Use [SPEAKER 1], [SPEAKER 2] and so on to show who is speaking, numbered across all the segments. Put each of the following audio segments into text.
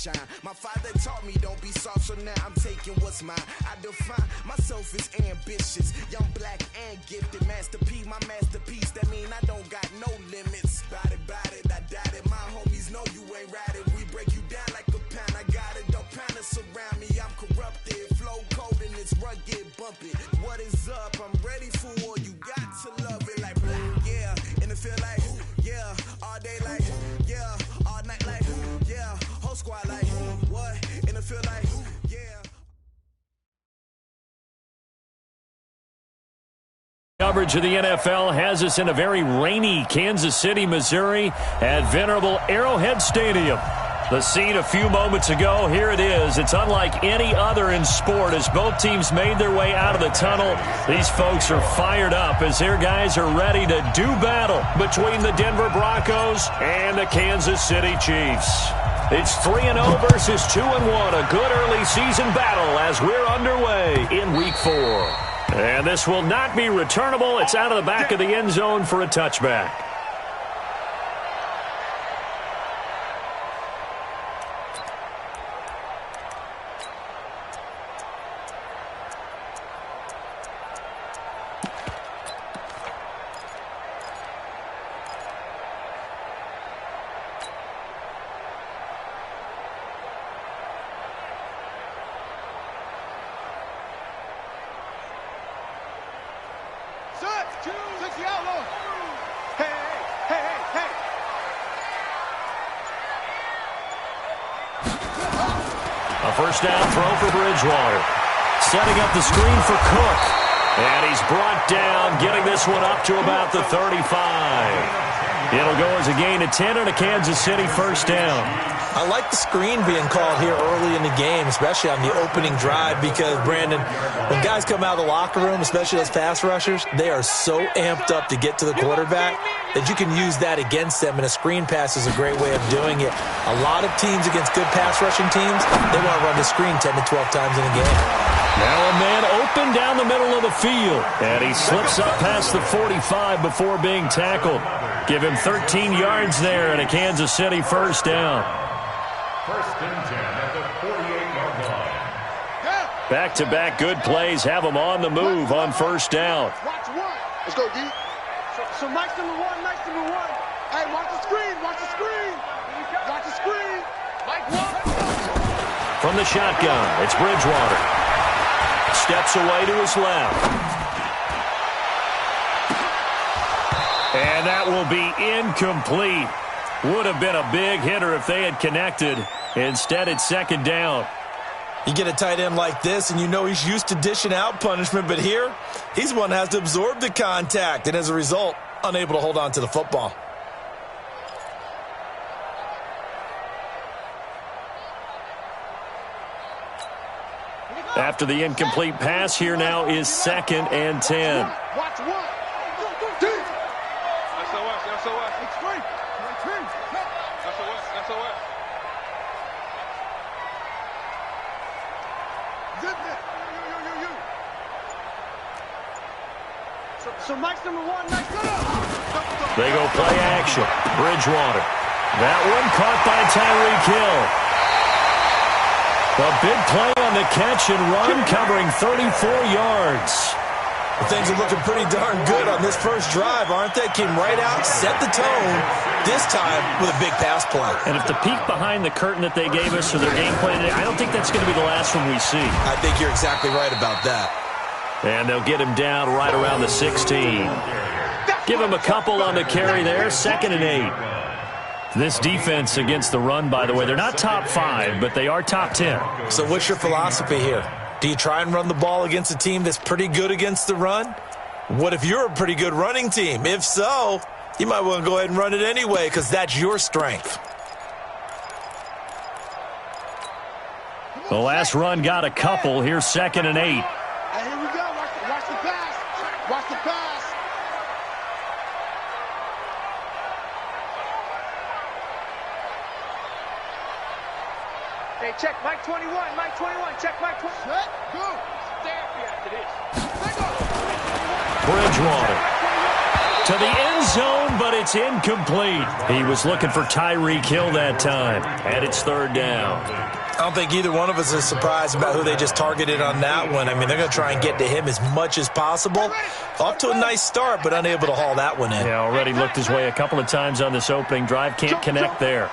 [SPEAKER 1] shine. My father taught me don't be soft, so now I'm taking what's mine. I define myself as ambitious, young, black, and gifted. Master P, my masterpiece. That mean I don't got no limits. Bout it, I doubt it. My homies know you ain't ride it. We break you down like a pound. I got it, don't pound to surround me. I'm corrupted, flow cold and it's rugged, bump it. What is up? I'm ready for war. You got to love it like yeah, and it feel like yeah, all day like yeah, all night like yeah, whole squad like what, and it feel like yeah.
[SPEAKER 2] Coverage of the NFL has us in a very rainy Kansas City, Missouri at venerable Arrowhead Stadium. The scene a few moments ago, here it is. It's unlike any other in sport as both teams made their way out of the tunnel. These folks are fired up as their guys are ready to do battle between the Denver Broncos and the Kansas City Chiefs. It's 3-0 versus 2-1, a good early season battle as we're underway in Week 4. And this will not be returnable. It's out of the back of the end zone for a touchback. A first down throw for Bridgewater. Setting up the screen for Cook. And he's brought down, getting this one up to about the 35. It'll go as a gain of 10 and a Kansas City first down.
[SPEAKER 3] I like the screen being called here early in the game, especially on the opening drive, because, Brandon, when guys come out of the locker room, especially those pass rushers, they are so amped up to get to the quarterback that you can use that against them, and a screen pass is a great way of doing it. A lot of teams against good pass rushing teams, they want to run the screen 10 to 12 times in a game.
[SPEAKER 2] Now a man open down the middle of the field, and he slips up past the 45 before being tackled. Give him 13 yards there and a Kansas City first down.
[SPEAKER 4] First and 10 at the 48-yard line.
[SPEAKER 2] Back-to-back good plays have them on the move on first down.
[SPEAKER 5] Watch one. Let's go, D. So Mike's number one. Hey, watch the screen. Watch the screen. Mike, one.
[SPEAKER 2] From the shotgun, it's Bridgewater. Steps away to his left. And that will be incomplete. Would have been a big hitter if they had connected. Instead, it's second down.
[SPEAKER 3] You get a tight end like this, and you know he's used to dishing out punishment, but here, he's the one that has to absorb the contact, and as a result, unable to hold on to the football.
[SPEAKER 2] After the incomplete pass, here now is second and 10.
[SPEAKER 5] Watch one. So Mike's number one.
[SPEAKER 2] They go play action. Bridgewater. That one caught by Tyreek Hill. A big play on the catch and run, covering 34 yards.
[SPEAKER 3] Well, things are looking pretty darn good on this first drive, aren't they? Came right out, set the tone, this time with a big pass play.
[SPEAKER 2] And if the peek behind the curtain that they gave us for their game plan today, I don't think that's going to be the last one we see.
[SPEAKER 3] I think you're exactly right about that.
[SPEAKER 2] And they'll get him down right around the 16. Give him a couple on the carry there, second and 8. This defense against the run, by the way, they're not top 5, but they are top 10.
[SPEAKER 3] So what's your philosophy here? Do you try and run the ball against a team that's pretty good against the run? What if you're a pretty good running team? If so, you might want to go ahead and run it anyway because that's your strength.
[SPEAKER 2] The last run got a couple. Here's second and 8.
[SPEAKER 5] Hey, here we go. Watch the pass. Watch the pass. Hey, check Mike 21. Mike 21. Check Mike 21. Set, go. Stay after this.
[SPEAKER 2] Bridgewater. To the end zone, but it's incomplete. He was looking for Tyreek Hill that time, and it's third down.
[SPEAKER 3] I don't think either one of us is surprised about who they just targeted on that one. I mean, they're going to try and get to him as much as possible. Off to a nice start, but unable to haul that one in.
[SPEAKER 2] Yeah, already looked his way a couple of times on this opening drive. Can't connect there.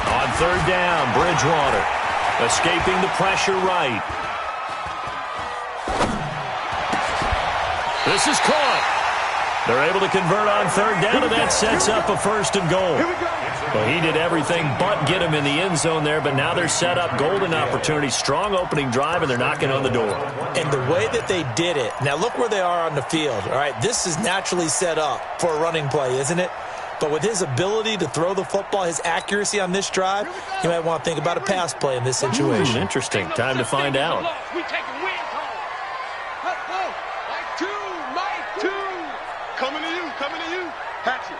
[SPEAKER 2] On third down, Bridgewater. Escaping the pressure right. This is caught. They're able to convert on third down, and that sets up a first and goal. Well, he did everything but get him in the end zone there, but now they're set up. Golden opportunity, strong opening drive, and they're knocking on the door.
[SPEAKER 3] And the way that they did it, now look where they are on the field. All right, this is naturally set up for a running play, isn't it? But with his ability to throw the football, his accuracy on this drive, you might want to think about a pass play in this situation.
[SPEAKER 2] Interesting. Time to find out.
[SPEAKER 5] We take a win call. Let's go. Mike two. Coming to you. Hatchet.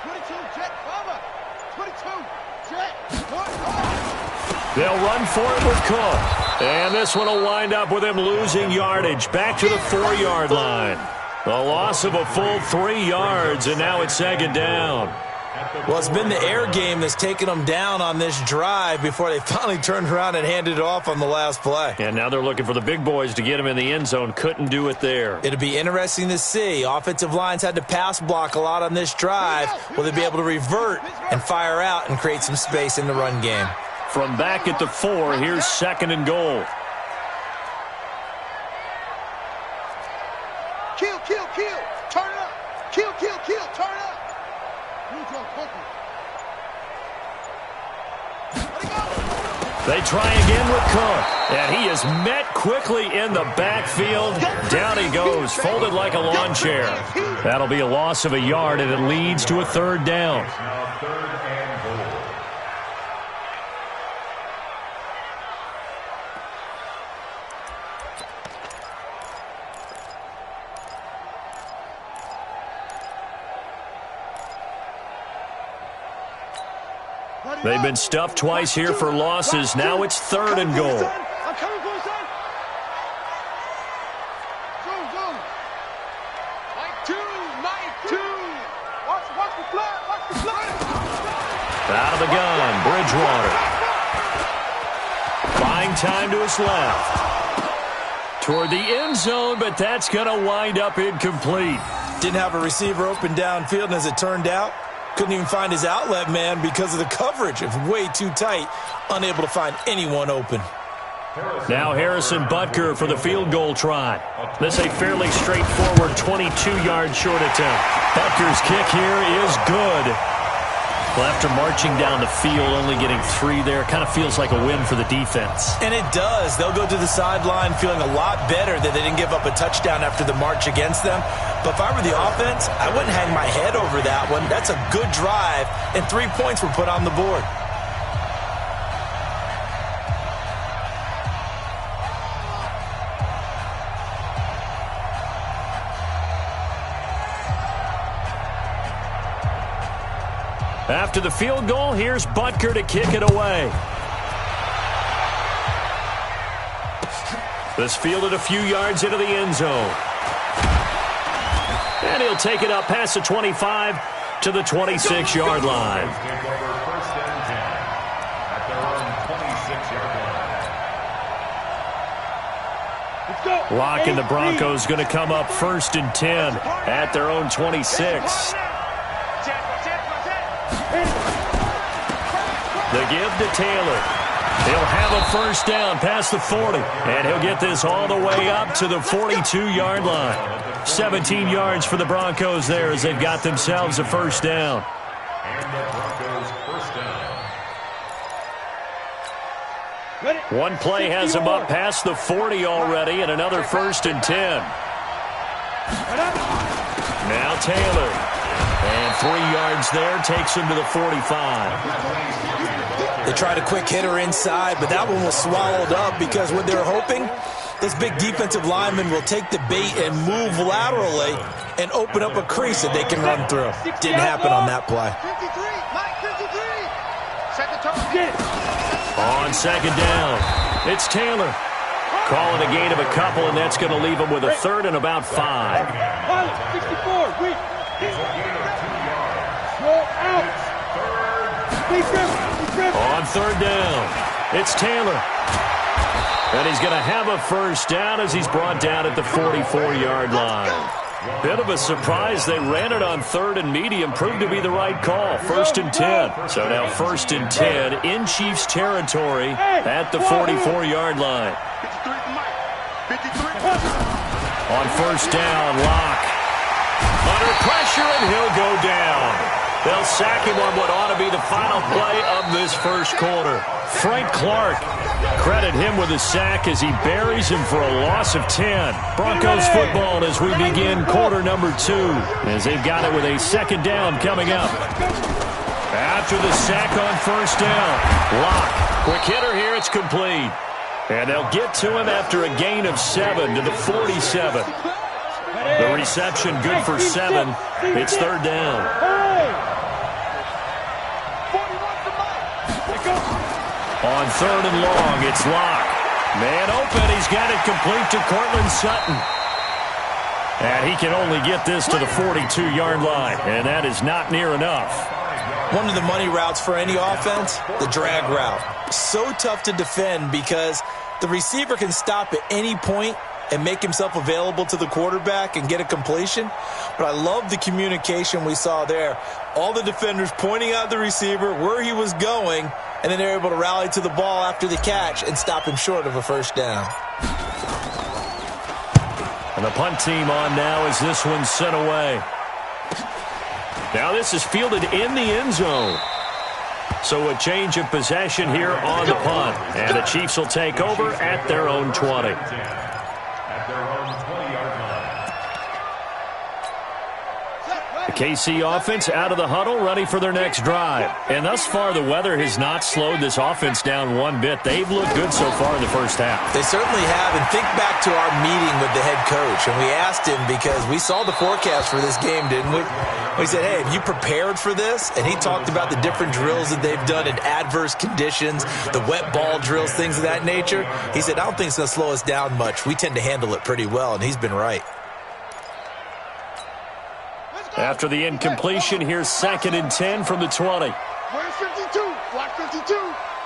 [SPEAKER 5] 22, jet, cover. 22, jet,
[SPEAKER 2] They'll run for it with Cook. And this one will wind up with him losing yardage. Back to the 4-yard line. A loss of a full 3 yards, and now it's second down.
[SPEAKER 3] Well, it's been the air game that's taken them down on this drive before they finally turned around and handed it off on the last play.
[SPEAKER 2] And now they're looking for the big boys to get him in the end zone. Couldn't do it there.
[SPEAKER 3] It'll be interesting to see. Offensive lines had to pass block a lot on this drive. Will they be able to revert and fire out and create some space in the run game?
[SPEAKER 2] From back at the 4, here's second and goal.
[SPEAKER 5] Kill. Turn it up. Kill. Turn it up.
[SPEAKER 2] They try again with Cook. And he is met quickly in the backfield. Down he goes, folded like a lawn chair. That'll be a loss of a yard, and it leads to a third down.
[SPEAKER 4] Now third and goal.
[SPEAKER 2] They've been stuffed twice here for losses. Now it's third and goal.
[SPEAKER 5] I'm coming for you, son. Zoom. Mike two. Watch the flag.
[SPEAKER 2] Out of the gun, Bridgewater. Buying time to his left. Toward the end zone, but that's going to wind up incomplete.
[SPEAKER 3] Didn't have a receiver open downfield, and as it turned out, couldn't even find his outlet man because of the coverage. It was way too tight, unable to find anyone open.
[SPEAKER 2] Now Harrison Butker for the field goal try. This a fairly straightforward 22-yard short attempt. Butker's kick here is good. Well, after marching down the field, only getting 3 there, kind of feels like a win for the defense.
[SPEAKER 3] And it does. They'll go to the sideline feeling a lot better that they didn't give up a touchdown after the march against them. But if I were the offense, I wouldn't hang my head over that one. That's a good drive, and 3 points were put on the board.
[SPEAKER 2] After the field goal, here's Butker to kick it away. This fielded a few yards into the end zone. And he'll take it up past the 25 to the 26-yard line.
[SPEAKER 4] Take over first and 10 at their own 26-yard line.
[SPEAKER 2] Locking the Broncos going to come up first and 10 at their own 26. The give to Taylor. He'll have a first down past the 40, and he'll get this all the way up to the 42-yard line. 17 yards for the Broncos there as they've got themselves a first down.
[SPEAKER 4] And the Broncos first down.
[SPEAKER 2] One play has him up past the 40 already, and another first and 10. Now Taylor. And 3 yards there takes him to the 45.
[SPEAKER 3] They tried a quick hitter inside, but that one was swallowed up because what they're hoping, this big defensive lineman will take the bait and move laterally and open up a crease that they can run through. Didn't happen on that play.
[SPEAKER 5] 53, Mike 53. Second target.
[SPEAKER 2] On second down, it's Taylor. Calling a gain of a couple, and that's going to leave him with a third and about 5.
[SPEAKER 5] 64, wait.
[SPEAKER 2] On third down, it's Taylor. And he's going to have a first down as he's brought down at the 44-yard line. Bit of a surprise. They ran it on third and medium. Proved to be the right call. 1st and 10. So now 1st and 10 in Chiefs territory at the 44-yard line.
[SPEAKER 5] 53.
[SPEAKER 2] On first down, Locke. Under pressure, and he'll go down. They'll sack him on what ought to be the final play of this first quarter. Frank Clark, credit him with a sack as he buries him for a loss of 10. Broncos football as we begin quarter number 2, as they've got it with a second down coming up. After the sack on first down, Locke, quick hitter here, it's complete. And they'll get to him after a gain of 7 to the 47. The reception good for 7. It's third down. On third and long, it's Locke. Man open, he's got it complete to Cortland Sutton. And he can only get this to the 42-yard line, and that is not near enough.
[SPEAKER 3] One of the money routes for any offense, the drag route. So tough to defend because the receiver can stop at any point and make himself available to the quarterback and get a completion. But I love the communication we saw there. All the defenders pointing out the receiver, where he was going, and then they're able to rally to the ball after the catch and stop him short of a first down.
[SPEAKER 2] And the punt team on now as this one's sent away. Now this is fielded in the end zone. So a change of possession here on the punt. And the Chiefs will take over at their own 20. The KC offense out of the huddle, ready for their next drive. And thus far, the weather has not slowed this offense down one bit. They've looked good so far in the first half.
[SPEAKER 3] They certainly have. And think back to our meeting with the head coach. And we asked him because we saw the forecast for this game, didn't we? We said, hey, have you prepared for this? And he talked about the different drills that they've done in adverse conditions, the wet ball drills, things of that nature. He said, I don't think it's going to slow us down much. We tend to handle it pretty well, and he's been right.
[SPEAKER 2] After the incompletion, here's 2nd and 10 from the 20.
[SPEAKER 5] Where's 52? Block 52.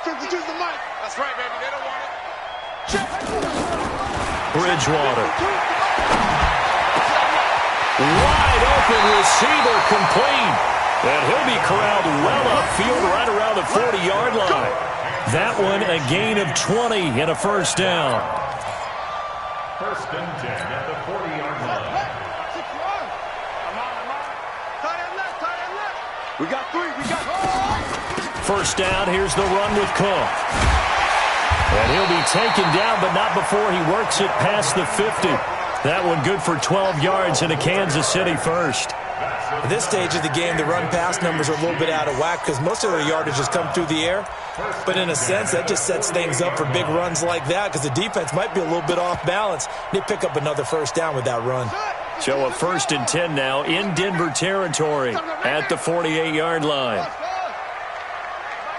[SPEAKER 5] 52's the mic. That's right, baby. They don't want it. Check.
[SPEAKER 2] Bridgewater. Wide open receiver complete. And he'll be corralled well upfield right around the 40-yard line. That one a gain of 20 and a first down.
[SPEAKER 4] 1st and 10 at the 40-yard line.
[SPEAKER 5] We got 3. We got 4.
[SPEAKER 2] First down, here's the run with Cook. And he'll be taken down, but not before he works it past the 50. That one good for 12 yards in a Kansas City first.
[SPEAKER 3] At this stage of the game, the run-pass numbers are a little bit out of whack because most of their yardage has come through the air. But in a sense, that just sets things up for big runs like that because the defense might be a little bit off balance. They pick up another first down with that run.
[SPEAKER 2] So a 1st and 10 now in Denver territory at the 48-yard line.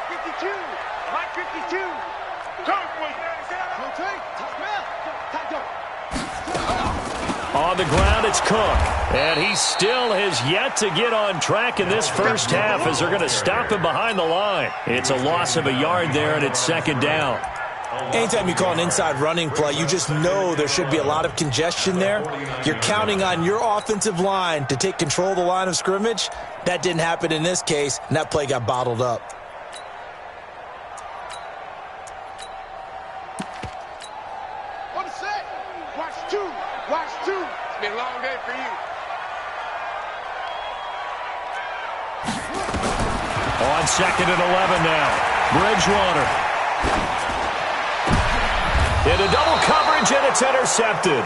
[SPEAKER 5] 52. 52.
[SPEAKER 2] On the ground, it's Cook. And he still has yet to get on track in this first half as they're going to stop him behind the line. It's a loss of a yard there, and it's 2nd down.
[SPEAKER 3] Anytime you call an inside running play, you just know there should be a lot of congestion there. You're counting on your offensive line to take control of the line of scrimmage. That didn't happen in this case, and that play got bottled up.
[SPEAKER 5] On the set. Watch 2. Watch 2. It's been a long day for you.
[SPEAKER 2] On 2nd and 11 now. Bridgewater. Into double coverage, and it's intercepted.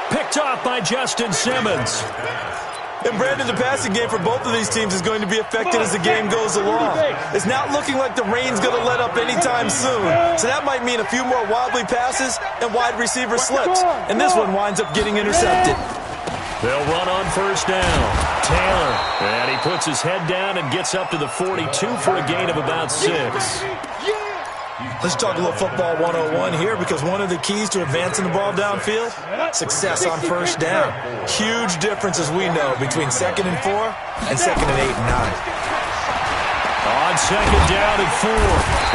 [SPEAKER 2] Picked off by Justin Simmons.
[SPEAKER 3] And Brandon, the passing game for both of these teams is going to be affected as the game goes along. It's not looking like the rain's going to let up anytime soon. So that might mean a few more wobbly passes and wide receiver slips. And this one winds up getting intercepted.
[SPEAKER 2] They'll run on first down. Taylor. And he puts his head down and gets up to the 42 for a gain of about 6.
[SPEAKER 3] Let's talk a little football 101 here, because one of the keys to advancing the ball downfield, success on first down. Huge difference, as we know, between 2nd and 4 and 2nd and 8 and 9.
[SPEAKER 2] On 2nd down and 4,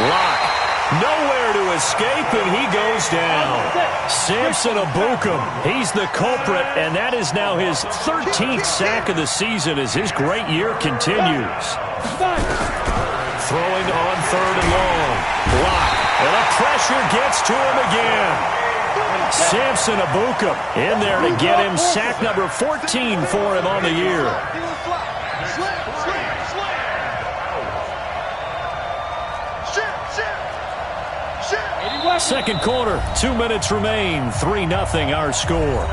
[SPEAKER 2] Locke. Nowhere to escape, and he goes down. Samson Ebukam, he's the culprit, and that is now his 13th sack of the season as his great year continues. Throwing on 3rd and long. Locke, and the pressure gets to him again. Samson Ebukam in there to get him sack number 14 for him on the year. Second quarter, 2 minutes remain, 3-0 our score.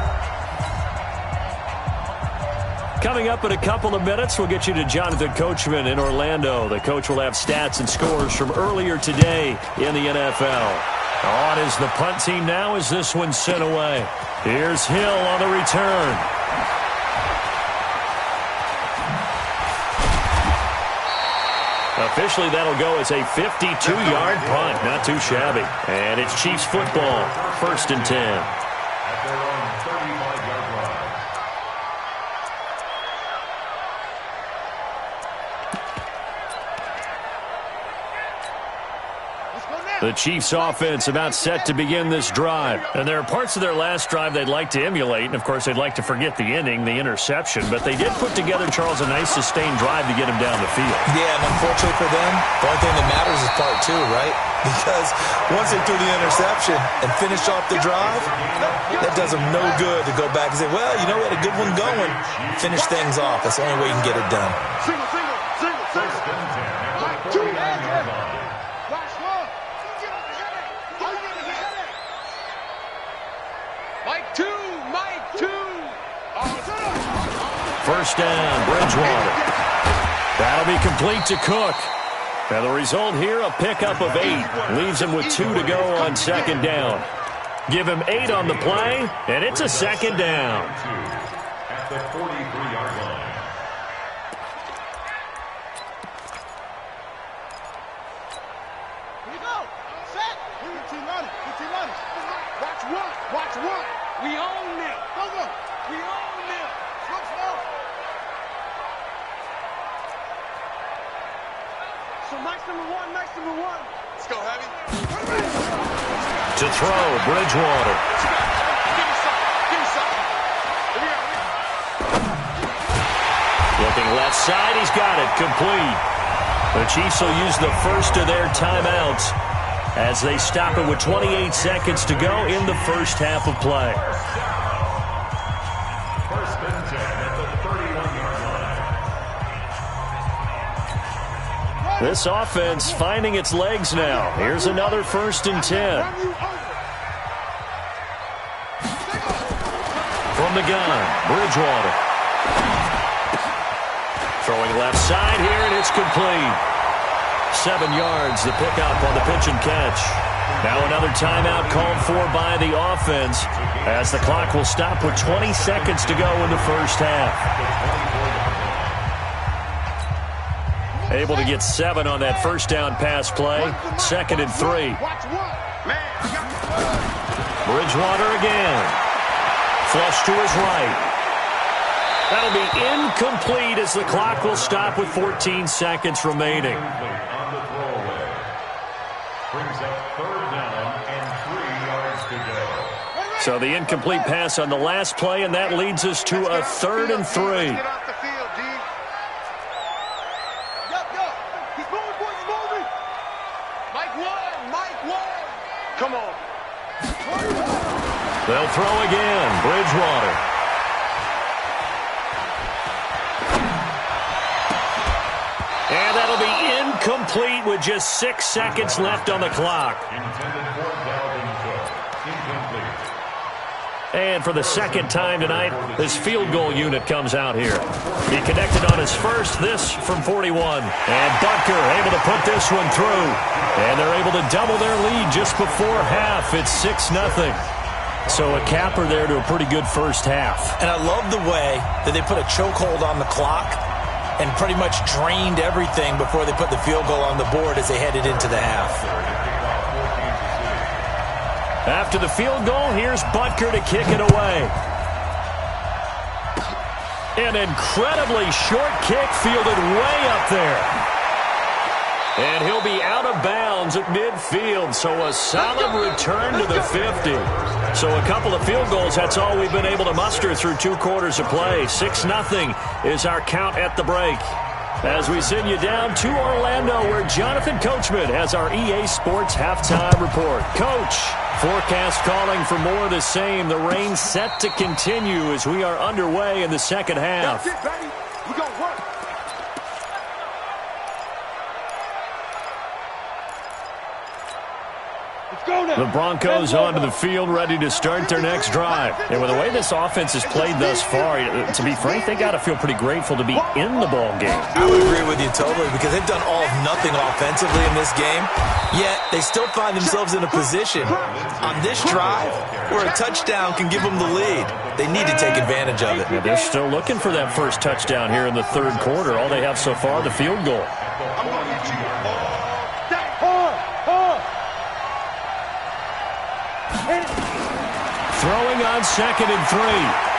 [SPEAKER 2] Coming up in a couple of minutes, we'll get you to Jonathan Coachman in Orlando. The coach will have stats and scores from earlier today in the NFL. On is the punt team now as this one's sent away. Here's Hill on the return. Officially, that'll go as a 52-yard punt. Not too shabby. And it's Chiefs football, 1st and 10.
[SPEAKER 4] At their own 35-yard line.
[SPEAKER 2] The Chiefs offense about set to begin this drive. And there are parts of their last drive they'd like to emulate. And, of course, they'd like to forget the inning, the interception. But they did put together, Charles, a nice sustained drive to get him down the field.
[SPEAKER 3] Yeah, and unfortunately for them, the only thing that matters is part 2, right? Because once they threw the interception and finished off the drive, that does them no good to go back and say, well, you know, we had a good one going. Finish things off. That's the only way you can get it done.
[SPEAKER 4] First and 10 at the 49-yard line.
[SPEAKER 5] Mike 2.
[SPEAKER 2] First down, Bridgewater. That'll be complete to Cook. And the result here, a pickup of 8. Leaves him with 2 to go on 2nd down. Give him 8 on the play, and it's a 2nd down.
[SPEAKER 4] At the 43-yard line.
[SPEAKER 5] Here we go. Set. Watch one. We own them. Go. We own them. Slow. So Mike's number one. Let's go, Heavy.
[SPEAKER 2] To throw, Bridgewater.
[SPEAKER 5] Give me something. Here we go.
[SPEAKER 2] Looking left side, he's got it, complete. The Chiefs will use the first of their timeouts as they stop it with 28 seconds to go in the first half of play.
[SPEAKER 4] First and 10 at the 31-yard line.
[SPEAKER 2] This offense finding its legs now. Here's another 1st and 10. From the gun, Bridgewater. Throwing left side here, and it's complete. 7 yards, the pickup on the pitch and catch. Now another timeout called for by the offense as the clock will stop with 20 seconds to go in the first half. Able to get 7 on that first down pass play. 2nd and 3. Bridgewater again. Flush to his right. That'll be incomplete as the clock will stop with 14 seconds remaining.
[SPEAKER 4] On the throwaway. Brings up 3rd down and 3 yards to go.
[SPEAKER 2] So the incomplete pass on the last play, and that leads us to a 3rd and 3.
[SPEAKER 5] Get off the field, D. Yo. He's moving. Mike 1. Come on.
[SPEAKER 2] They'll throw again. Bridgewater. And that'll be incomplete with just 6 seconds left on the clock.
[SPEAKER 4] Intended for Dalvin Cook. Incomplete.
[SPEAKER 2] And for the second time tonight, this field goal unit comes out here. He connected on his first, this from 41. And Butker able to put this one through. And they're able to double their lead just before half. It's 6-0. So a capper there to a pretty good first half.
[SPEAKER 3] And I love the way that they put a chokehold on the clock and pretty much drained everything before they put the field goal on the board as they headed into the half.
[SPEAKER 2] After the field goal, here's Butker to kick it away. An incredibly short kick fielded way up there. And he'll be out of bounds at midfield, so a solid return to the 50. So a couple of field goals, that's all we've been able to muster through 2 quarters of play. 6-0 is our count at the break. As we send you down to Orlando, where Jonathan Coachman has our EA Sports halftime report. Coach, forecast calling for more of the same. The rain set to continue as we are underway in the second half.
[SPEAKER 5] That's it, baby. We're going to work.
[SPEAKER 2] The Broncos onto the field, ready to start their next drive. And with the way this offense has played thus far, to be frank, they got to feel pretty grateful to be in the ball game.
[SPEAKER 3] I would agree with you totally, because they've done all of nothing offensively in this game, yet they still find themselves in a position on this drive where a touchdown can give them the lead. They need to take advantage of it.
[SPEAKER 2] Yeah, they're still looking for that first touchdown here in the third quarter. All they have so far, the field goal.
[SPEAKER 5] I'm going to get you all day.
[SPEAKER 2] Throwing on 2nd and 3.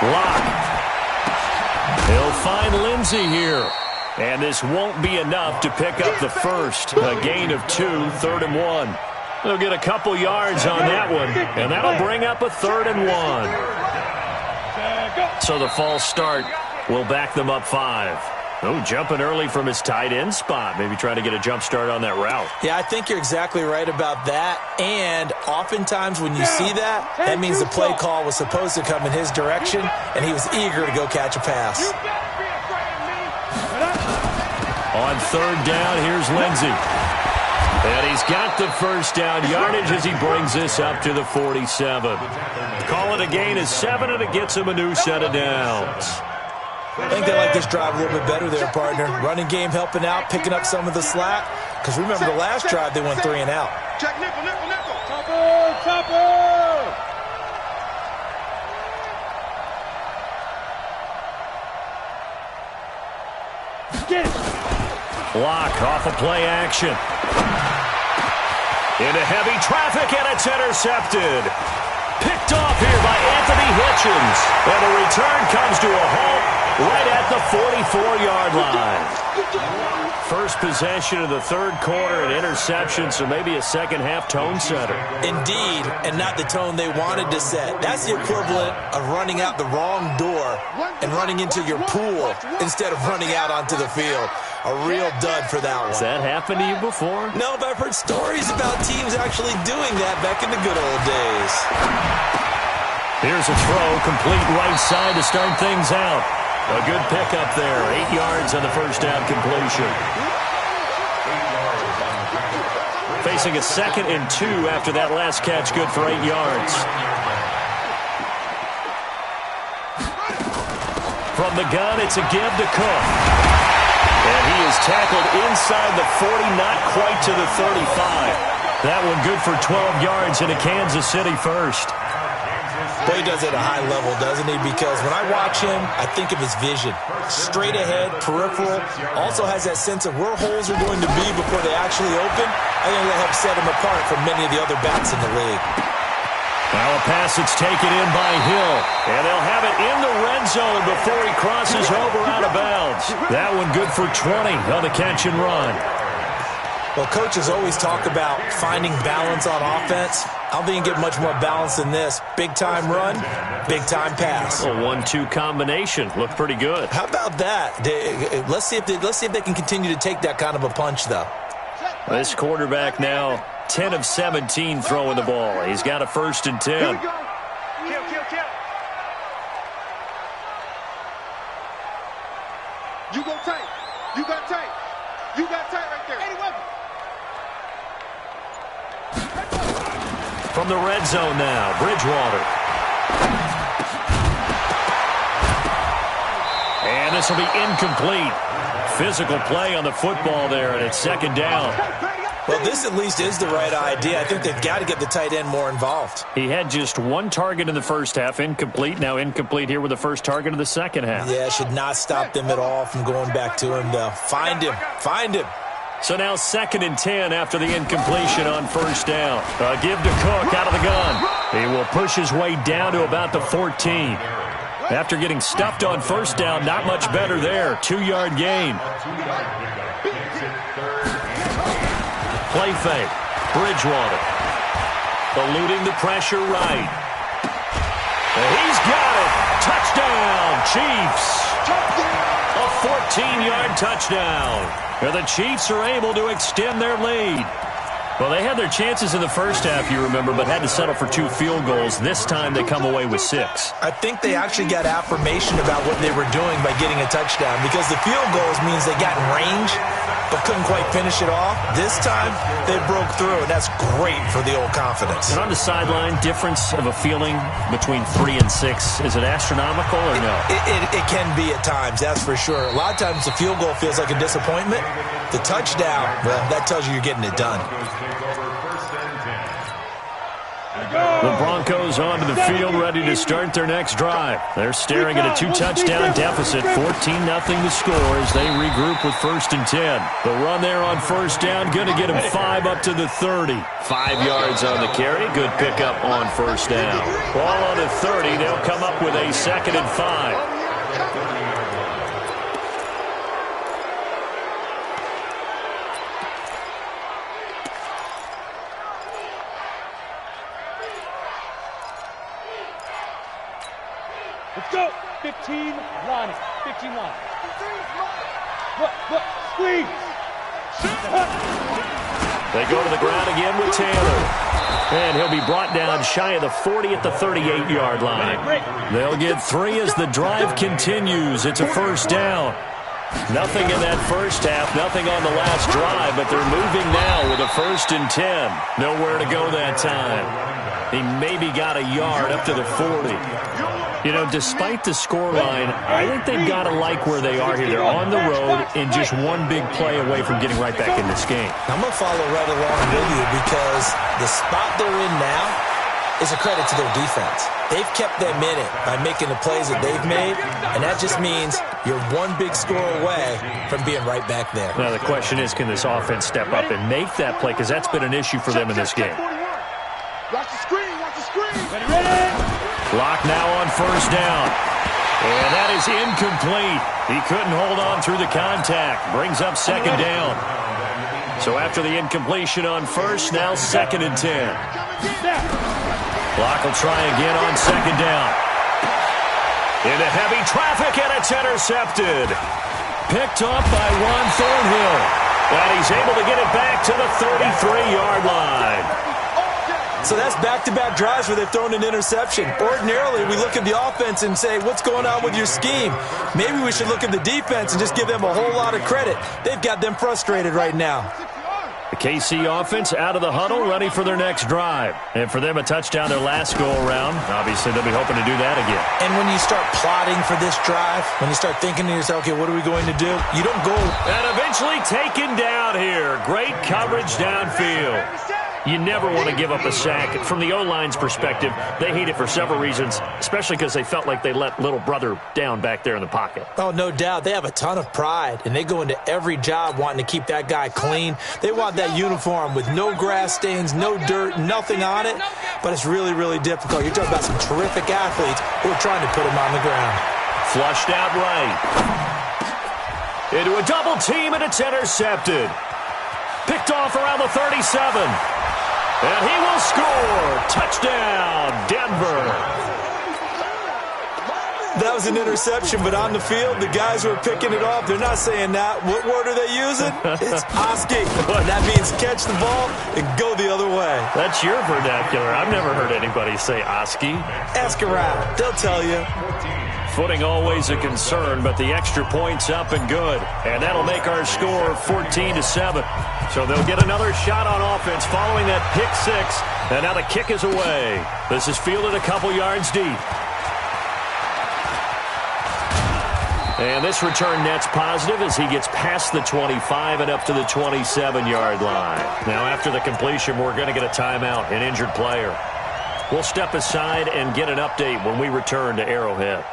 [SPEAKER 2] Lock. He'll find Lindsey here. And this won't be enough to pick up the first. A gain of 2, 3rd and 1. They'll get a couple yards on that one. And that'll bring up a 3rd and 1. So the false start will back them up 5. Oh, jumping early from his tight end spot. Maybe trying to get a jump start on that route.
[SPEAKER 3] Yeah, I think you're exactly right about that. And oftentimes when you see that, that means the play call was supposed to come in his direction, and he was eager to go catch a pass.
[SPEAKER 2] On 3rd down, here's Lindsey. And he's got the first down yardage as he brings this up to the 47. Call it a gain of 7, and it gets him a new set of downs.
[SPEAKER 3] I think they like this drive a little bit better there, partner. Running game helping out, picking up some of the slack. Because remember the last drive, they went 3 and out.
[SPEAKER 5] Check nickel. Topper. Get it.
[SPEAKER 2] Block off of play action. Into heavy traffic, and it's intercepted. Picked off here by Anthony Hitchens. And the return comes to a halt right at the 44-yard line. First possession of the third quarter, an interception, so maybe a second-half tone setter.
[SPEAKER 3] Indeed, and not the tone they wanted to set. That's the equivalent of running out the wrong door and running into your pool instead of running out onto the field. A real dud for that one.
[SPEAKER 2] Has that happened to you before?
[SPEAKER 3] No, but I've heard stories about teams actually doing that back in the good old days.
[SPEAKER 2] Here's a throw, complete right side to start things out. A good pickup there, 8 yards on the first down completion. Facing a 2nd and 2 after that last catch, good for 8 yards. From the gun, it's a give to Cook. And he is tackled inside the 40, not quite to the 35. That one good for 12 yards into Kansas City first.
[SPEAKER 3] Boy, he does it at a high level, doesn't he? Because when I watch him, I think of his vision. Straight ahead, peripheral. Also has that sense of where holes are going to be before they actually open. I think that helps set him apart from many of the other backs in the league.
[SPEAKER 2] Now a pass that's taken in by Hill. And they'll have it in the red zone before he crosses over out of bounds. That one good for 20 on the catch and run.
[SPEAKER 3] Well, coaches always talk about finding balance on offense. I don't think you can get much more balance than this. Big-time run, big-time pass.
[SPEAKER 2] A 1-2 combination. Looked pretty good.
[SPEAKER 3] How about that? Let's see if they can continue to take that kind of a punch, though.
[SPEAKER 2] This quarterback now 10 of 17 throwing the ball. He's got a 1st and 10.
[SPEAKER 5] Here we go. Kill. You go tight. You got tight. You got tight right there. Any weapon.
[SPEAKER 2] From the red zone now, Bridgewater. And this will be incomplete. Physical play on the football there, and it's 2nd down.
[SPEAKER 3] Well, this at least is the right idea. I think they've got to get the tight end more involved.
[SPEAKER 2] He had just 1 target in the first half, incomplete. Now incomplete here with the first target of the second half.
[SPEAKER 3] Yeah, should not stop them at all from going back to him, though. Find him.
[SPEAKER 2] So now 2nd and 10 after the incompletion on first down. A give to Cook out of the gun. He will push his way down to about the 14. After getting stuffed on first down, not much better there. 2-yard gain. Play fake. Bridgewater. Eluding the pressure right. He's got it. Touchdown, Chiefs. A 14-yard touchdown. Now the Chiefs are able to extend their lead. Well, they had their chances in the first half, you remember, but had to settle for 2 field goals. This time they come away with 6.
[SPEAKER 3] I think they actually got affirmation about what they were doing by getting a touchdown, because the field goals means they got in range but couldn't quite finish it off. This time they broke through, and that's great for the old confidence.
[SPEAKER 2] And on the sideline, difference of a feeling between 3 and 6, is it astronomical or no?
[SPEAKER 3] It can be at times, that's for sure. A lot of times the field goal feels like a disappointment. The touchdown, well, that tells you you're getting it done.
[SPEAKER 2] The Broncos onto the field, ready to start their next drive. They're staring at a 2-touchdown deficit, 14-0 to score as they regroup with 1st and 10. The run there on first down, going to get them 5 up to the 30. 5 yards on the carry, good pickup on first down. Ball on the 30, they'll come up with a 2nd and 5.
[SPEAKER 6] Let's go. 15, line it. 15 line. Look, squeeze.
[SPEAKER 2] They go to the ground again with Taylor. And he'll be brought down shy of the 40 at the 38-yard line. They'll get 3 as the drive continues. It's a first down. Nothing in that first half, nothing on the last drive, but they're moving now with a 1st and 10. Nowhere to go that time. He maybe got a yard up to the 40. You know, despite the scoreline, I think they've got to like where they are here. They're on the road and just one big play away from getting right back in this game.
[SPEAKER 3] I'm going to follow right along with you because the spot they're in now is a credit to their defense. They've kept them in it by making the plays that they've made, and that just means you're one big score away from being right back there.
[SPEAKER 2] Now, the question is, can this offense step up and make that play? Because that's been an issue for them in this game.
[SPEAKER 5] Watch the screen, watch the screen.
[SPEAKER 6] Ready?
[SPEAKER 2] Clock now on first down. And that is incomplete. He couldn't hold on through the contact. Brings up 2nd down. So after the incompletion on first, now 2nd and 10. Clock will try again on 2nd down. Into heavy traffic, and it's intercepted. Picked up by Juan Thornhill. And he's able to get it back to the 33-yard line.
[SPEAKER 3] So that's back-to-back drives where they've thrown an interception. Ordinarily, we look at the offense and say, what's going on with your scheme? Maybe we should look at the defense and just give them a whole lot of credit. They've got them frustrated right now.
[SPEAKER 2] The KC offense out of the huddle, ready for their next drive. And for them, a touchdown their last go-around. Obviously, they'll be hoping to do that again.
[SPEAKER 3] And when you start plotting for this drive, when you start thinking to yourself, okay, what are we going to do? You don't go.
[SPEAKER 2] And eventually taken down here. Great coverage downfield. You never want to give up a sack. From the O-line's perspective, they hate it for several reasons, especially because they felt like they let little brother down back there in the pocket.
[SPEAKER 3] Oh, no doubt. They have a ton of pride, and they go into every job wanting to keep that guy clean. They want that uniform with no grass stains, no dirt, nothing on it, but it's really, really difficult. You're talking about some terrific athletes who are trying to put him on the ground.
[SPEAKER 2] Flushed out right. Into a double team, and it's intercepted. Picked off around the 37. And he will score. Touchdown, Denver.
[SPEAKER 3] That was an interception, but on the field, the guys who are picking it off, they're not saying that. What word are they using? It's Oski. And that means catch the ball and go the other way.
[SPEAKER 2] That's your vernacular. I've never heard anybody say Oski.
[SPEAKER 3] Ask around. They'll tell you.
[SPEAKER 2] Footing always a concern, but the extra point's up and good. And that'll make our score 14-7. So they'll get another shot on offense following that pick six. And now the kick is away. This is fielded a couple yards deep. And this return net's positive as he gets past the 25 and up to the 27-yard line. Now after the completion, we're going to get a timeout, an injured player. We'll step aside and get an update when we return to Arrowhead.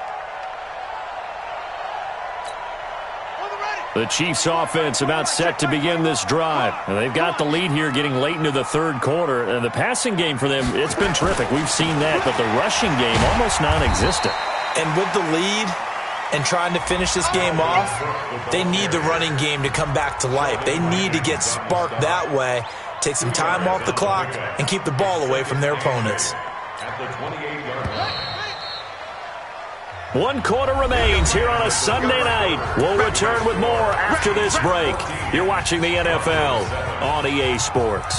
[SPEAKER 5] On the ready.
[SPEAKER 2] The Chiefs offense about set to begin this drive. And they've got the lead here getting late into the third quarter. And the passing game for them, it's been terrific. We've seen that. But the rushing game, almost non-existent.
[SPEAKER 3] And with the lead and trying to finish this game off, they need the running game to come back to life. They need to get sparked that way, take some time off the clock, and keep the ball away from their opponents.
[SPEAKER 4] At the 28-yard line.
[SPEAKER 2] 1 quarter remains here on a Sunday night. We'll return with more after this break. You're watching the NFL on EA Sports.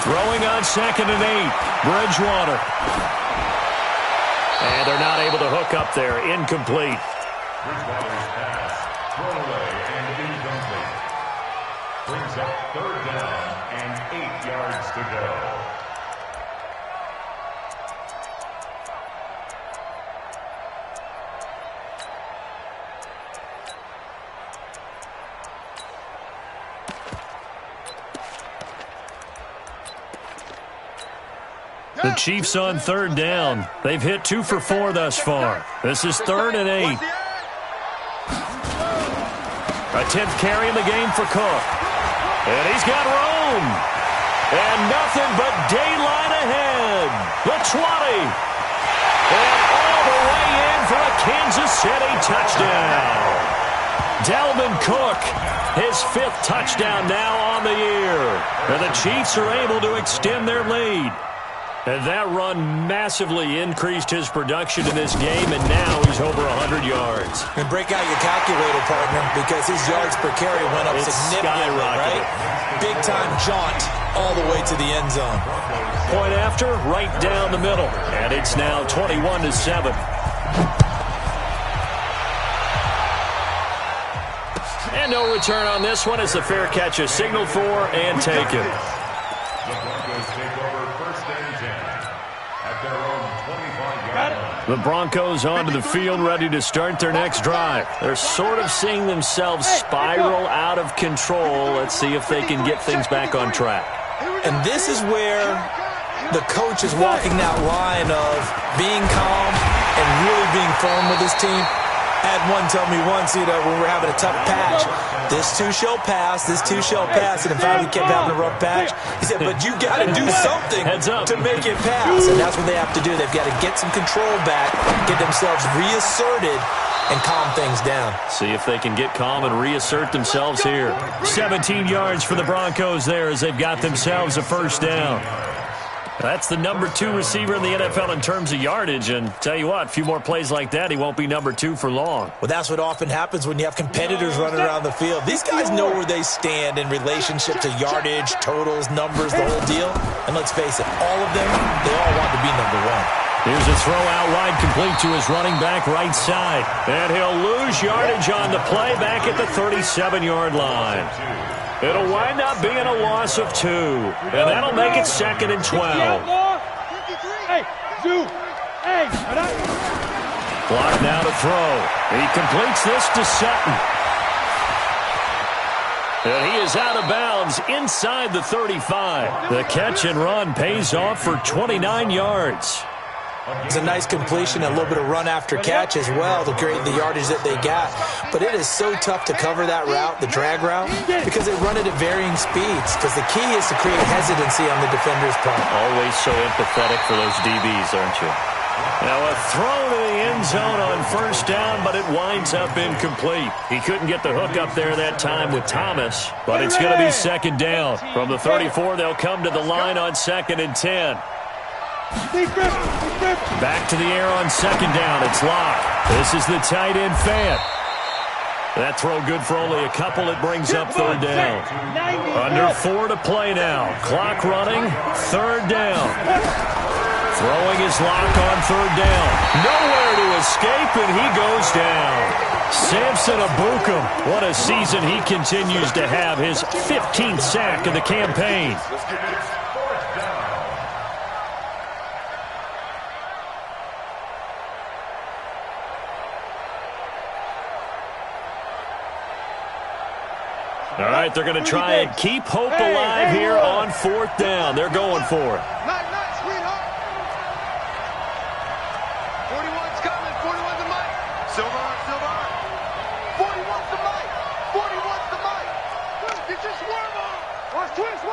[SPEAKER 2] Throwing on 2nd and 8, Bridgewater. And they're not able to hook up there. Incomplete.
[SPEAKER 4] Bridgewater's pass, thrown away and incomplete. Brings up 3rd down and 8 yards to go.
[SPEAKER 2] The Chiefs on 3rd down. They've hit 2 for 4 thus far. This is 3rd and 8. A 10th carry in the game for Cook. And he's got room. And nothing but daylight ahead. The 20. And all the way in for a Kansas City touchdown. Dalvin Cook, his 5th touchdown now on the year. And the Chiefs are able to extend their lead. And that run massively increased his production in this game, and now he's over 100 yards.
[SPEAKER 3] And break out your calculator, partner, because his yards per carry went up significantly, right? Big-time jaunt all the way to the end zone.
[SPEAKER 2] Point after, right down the middle. And it's now 21-7. And no return on this one as the fair catch is signaled for and taken. The Broncos onto the field, ready to start their next drive. They're sort of seeing themselves spiral out of control. Let's see if they can get things back on track.
[SPEAKER 3] And this is where the coach is walking that line of being calm and really being firm with his team. I had one tell me once, when we're having a tough patch, this too shall pass, this too shall pass, and if I kept having a rough patch, he said, but you got to do something to make it pass, and that's what they have to do. They've got to get some control back, get themselves reasserted, and calm things down.
[SPEAKER 2] See if they can get calm and reassert themselves here. 17 yards for the Broncos there as they've got themselves a first down. That's the number 2 receiver in the NFL in terms of yardage, and tell you what, a few more plays like that, he won't be number 2 for long.
[SPEAKER 3] Well, that's what often happens when you have competitors running around the field. These guys know where they stand in relationship to yardage, totals, numbers, the whole deal. And let's face it, all of them, they all want to be number 1.
[SPEAKER 2] Here's a throw out wide, complete to his running back right side. And he'll lose yardage on the play back at the 37-yard line. It'll wind up being a loss of 2. And that'll make it 2nd and 12. Clock now to throw. He completes this to Sutton. And he is out of bounds inside the 35. The catch and run pays off for 29 yards.
[SPEAKER 3] It's a nice completion, a little bit of run after catch as well to create the yardage that they got. But it is so tough to cover that route, the drag route, because they run it at varying speeds. Because the key is to create hesitancy on the defender's part.
[SPEAKER 2] Always so empathetic for those DBs, aren't you? Now a throw to the end zone on first down, but it winds up incomplete. He couldn't get the hook up there that time with Thomas, but it's going to be 2nd down. From the 34, they'll come to the line on 2nd and 10. Back to the air on 2nd down. It's Locke. This is the tight end Fant. That throw good for only a couple. It brings up 3rd down. Under 4 to play now. Clock running. 3rd down. Throwing his Locke on 3rd down. Nowhere to escape, and he goes down. Samson Abukum. What a season he continues to have. His 15th sack of the campaign. All right, they're going to try and keep hope alive here on 4th down. They're going for it.
[SPEAKER 5] Night, sweetheart. 41's coming. 41's the mic. Silver. 41's the mic. 41's the mic. Get your swerve on. Watch twist.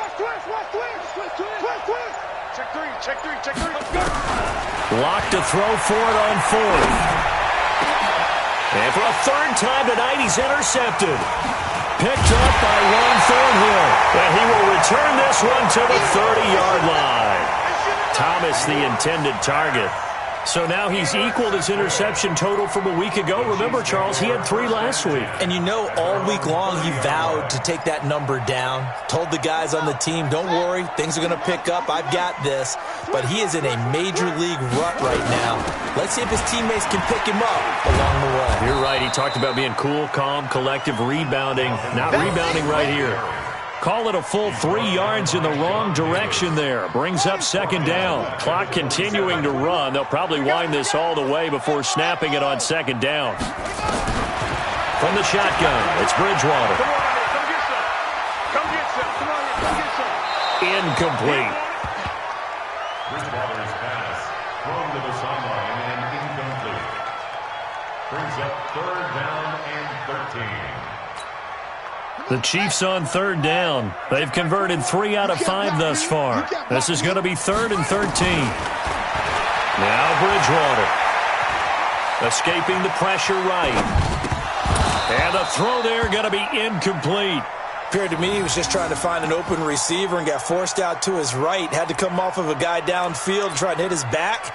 [SPEAKER 5] Check three. Let's go.
[SPEAKER 2] Lock to throw for it on 4th. And for a 3rd time tonight, he's intercepted. Picked up by Ron Thornhill. And he will return this one to the 30-yard line. Thomas, the intended target. So now he's equaled his interception total from a week ago. Remember, Charles, he had 3 last week.
[SPEAKER 3] And you know, all week long he vowed to take that number down. Told the guys on the team, don't worry, things are going to pick up. I've got this. But he is in a major league rut right now. Let's see if his teammates can pick him up along the way.
[SPEAKER 2] You're right. He talked about being cool, calm, collective, rebounding. Not rebounding right here. Call it a full 3 yards in the wrong direction there. Brings up 2nd down. Clock continuing to run. They'll probably wind this all the way before snapping it on 2nd down. From the shotgun, it's Bridgewater.
[SPEAKER 5] Come get some.
[SPEAKER 2] Incomplete.
[SPEAKER 4] Bridgewater's pass thrown to the sideline and incomplete. Brings up 3rd down and 13.
[SPEAKER 2] The Chiefs on 3rd down. They've converted 3 out of 5 thus far. This is going to be 3rd and 13. Now Bridgewater. Escaping the pressure right. And the throw there going to be incomplete.
[SPEAKER 3] Appeared to me he was just trying to find an open receiver and got forced out to his right. Had to come off of a guy downfield and try to hit his back.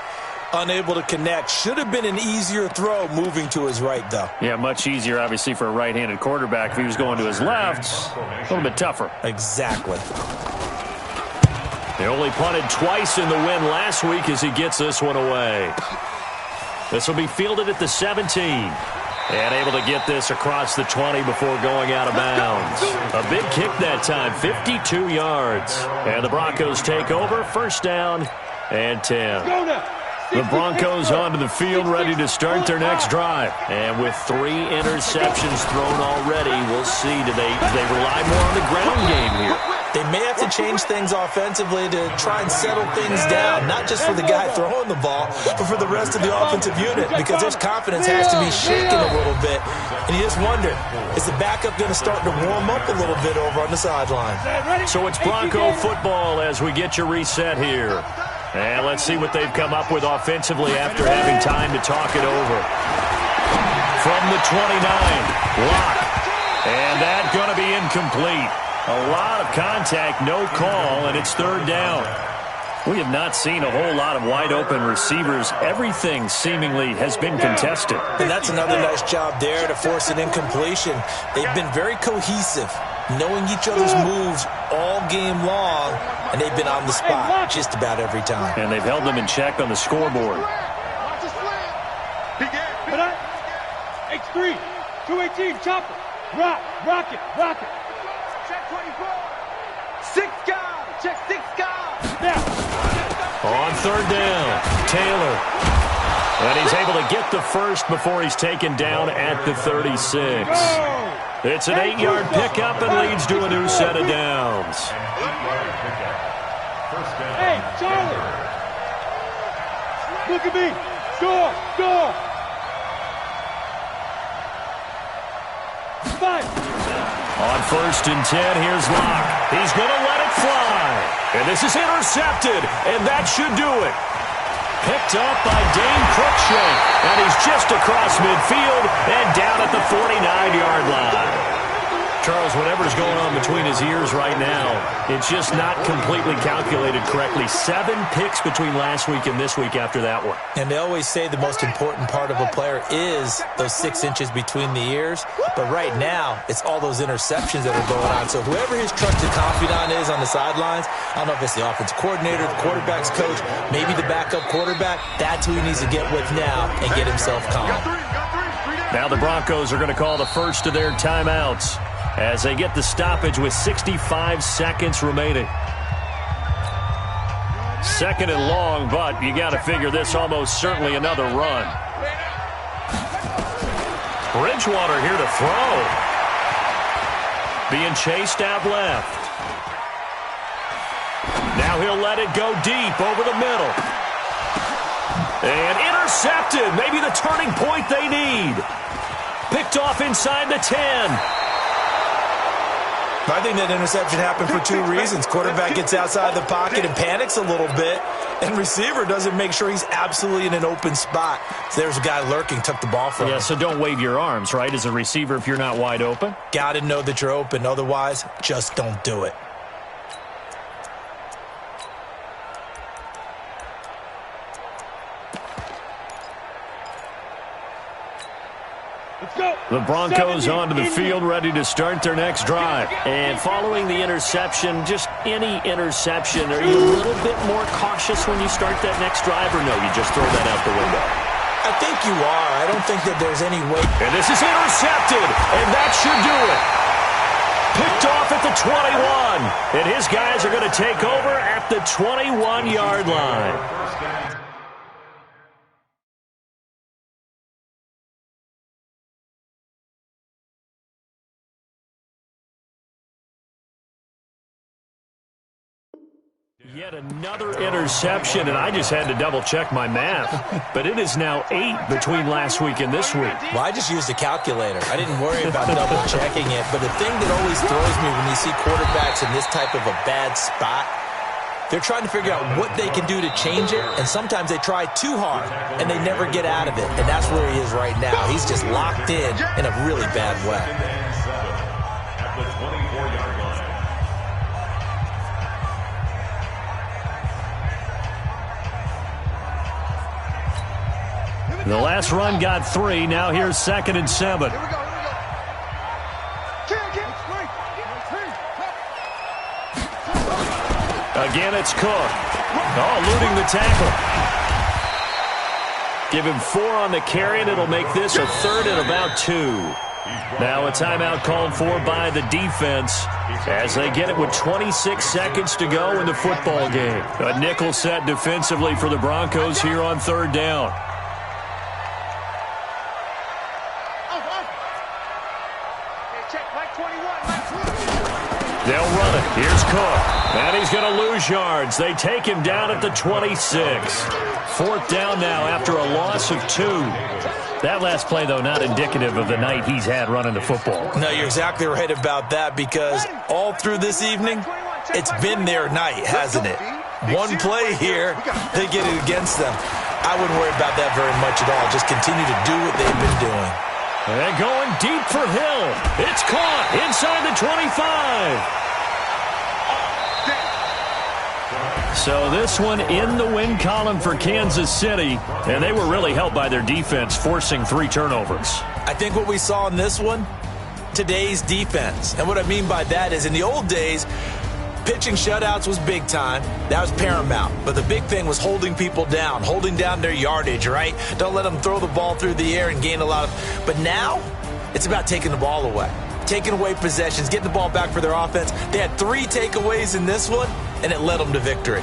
[SPEAKER 3] Unable to connect. Should have been an easier throw moving to his right, though.
[SPEAKER 2] Yeah, much easier, obviously, for a right-handed quarterback. If he was going to his left, a little bit tougher.
[SPEAKER 3] Exactly.
[SPEAKER 2] They only punted twice in the win last week as he gets this one away. This will be fielded at the 17. And able to get this across the 20 before going out of bounds. A big kick that time, 52 yards. And the Broncos take over, 1st down and 10.
[SPEAKER 6] Go now.
[SPEAKER 2] The Broncos onto the field ready to start their next drive. And with 3 interceptions thrown already, we'll see. Do they rely more on the ground game here?
[SPEAKER 3] They may have to change things offensively to try and settle things down, not just for the guy throwing the ball, but for the rest of the offensive unit, because their confidence has to be shaken a little bit. And you just wonder, is the backup going to start to warm up a little bit over on the sideline?
[SPEAKER 2] So it's Bronco football as we get your reset here. And let's see what they've come up with offensively after having time to talk it over. From the 29, Lock. And that's going to be incomplete. A lot of contact, no call, and it's 3rd down. We have not seen a whole lot of wide-open receivers. Everything seemingly has been contested.
[SPEAKER 3] And that's another nice job there to force an incompletion. They've been very cohesive, knowing each other's moves all game long, and they've been on the spot just about every time.
[SPEAKER 2] And they've held them in check on the scoreboard.
[SPEAKER 6] X3, 218, chopper. Rock it.
[SPEAKER 5] Check 24. 6 guys. Check 6 guys.
[SPEAKER 6] Now.
[SPEAKER 2] On 3rd down, Taylor. And he's able to get the first before he's taken down at the 36. It's an 8-yard pickup and leads to a new set of downs.
[SPEAKER 6] Hey, Charlie. Look at me. Score. 5.
[SPEAKER 2] On 1st and 10, here's Locke. He's going to let it fly. And this is intercepted, and that should do it. Picked up by Dane Cruikshank, and he's just across midfield and down at the 49-yard line. Charles, whatever's going on between his ears right now, it's just not completely calculated correctly. 7 picks between last week and this week after that one.
[SPEAKER 3] And they always say the most important part of a player is those 6 inches between the ears. But right now, it's all those interceptions that are going on. So whoever his trusted confidant is on the sidelines, I don't know if it's the offensive coordinator, the quarterback's coach, maybe the backup quarterback, that's who he needs to get with now and get himself calm.
[SPEAKER 2] Now the Broncos are going to call the first of their timeouts as they get the stoppage with 65 seconds remaining. 2nd and long, but you got to figure this almost certainly another run. Bridgewater here to throw. being chased out left. Now he'll let it go deep over the middle. And intercepted. Maybe the turning point they need. Picked off inside the 10.
[SPEAKER 3] I think that interception happened for two reasons. Quarterback gets outside the pocket and panics a little bit, and receiver doesn't make sure he's absolutely in an open spot. So there's a guy lurking, took the ball from him.
[SPEAKER 2] Yeah, so don't wave your arms, right, as a receiver if you're not wide open?
[SPEAKER 3] Got to know that you're open. Otherwise, just don't do it.
[SPEAKER 2] The Broncos onto the field, ready to start their next drive. And following the interception, just any interception, are you a little bit more cautious when you start that next drive, or no, you just throw that out the window?
[SPEAKER 3] I think you are. I don't think that there's any way.
[SPEAKER 2] And this is intercepted, and that should do it. Picked off at the 21, and his guys are going to take over at the 21-yard line. Yet another interception, and I just had to double-check my math. But it is now 8 between last week and this week.
[SPEAKER 3] Well, I just used a calculator. I didn't worry about double-checking it. But the thing that always throws me when you see quarterbacks in this type of a bad spot, they're trying to figure out what they can do to change it, and sometimes they try too hard, and they never get out of it. And that's where he is right now. He's just locked in a really bad way.
[SPEAKER 4] At the 24-yard line.
[SPEAKER 2] The last run got 3. Now here's 2nd and 7.
[SPEAKER 5] Here we go.
[SPEAKER 2] Again, it's Cook. Oh, eluding the tackle. Give him 4 on the carry, and it'll make this a 3rd and about 2. Now a timeout called for by the defense as they get it with 26 seconds to go in the football game. A nickel set defensively for the Broncos here on 3rd down. They'll run it. Here's Cook. And he's going to lose yards. They take him down at the 26. 4th down now after a loss of 2. That last play, though, not indicative of the night he's had running the football.
[SPEAKER 3] No, you're exactly right about that, because all through this evening, it's been their night, hasn't it? One play here, they get it against them. I wouldn't worry about that very much at all. Just continue to do what they've been doing.
[SPEAKER 2] And going deep for Hill. It's caught inside the 25. So this one in the win column for Kansas City, and they were really helped by their defense, forcing 3 turnovers.
[SPEAKER 3] I think what we saw in this one, today's defense. And what I mean by that is in the old days, pitching shutouts was big time. That was paramount. But the big thing was holding people down, holding down their yardage, right? Don't let them throw the ball through the air and gain a lot of. But now, it's about taking the ball away. Taking away possessions, getting the ball back for their offense. They had 3 takeaways in this one, and it led them to victory.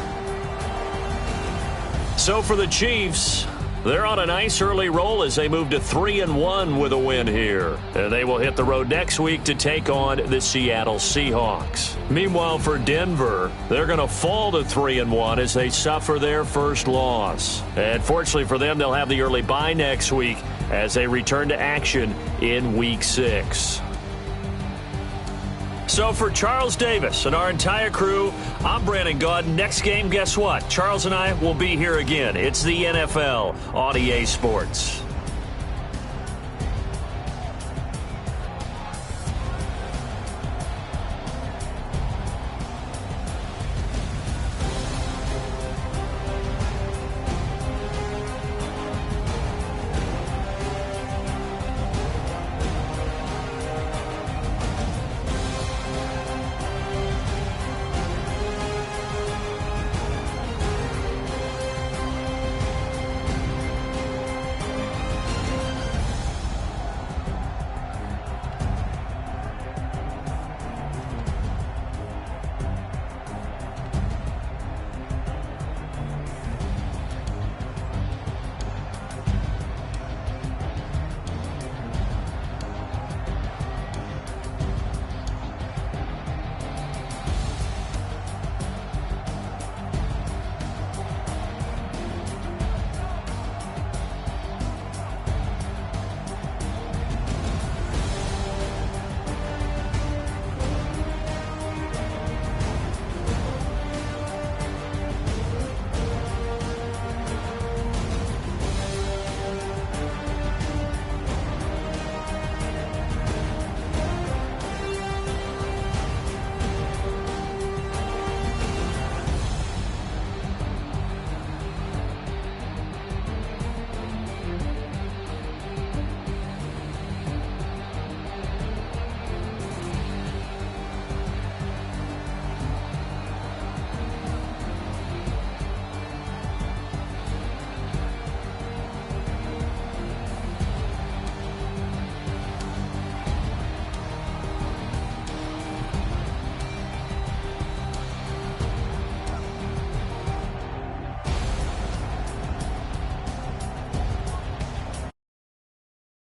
[SPEAKER 2] So for the Chiefs, they're on a nice early roll as they move to 3-1 with a win here. And they will hit the road next week to take on the Seattle Seahawks. Meanwhile, for Denver, they're going to fall to 3-1 as they suffer their first loss. And fortunately for them, they'll have the early bye next week as they return to action in Week 6. So for Charles Davis and our entire crew, I'm Brandon Gaudin. Next game, guess what? Charles and I will be here again. It's the NFL on EA Sports.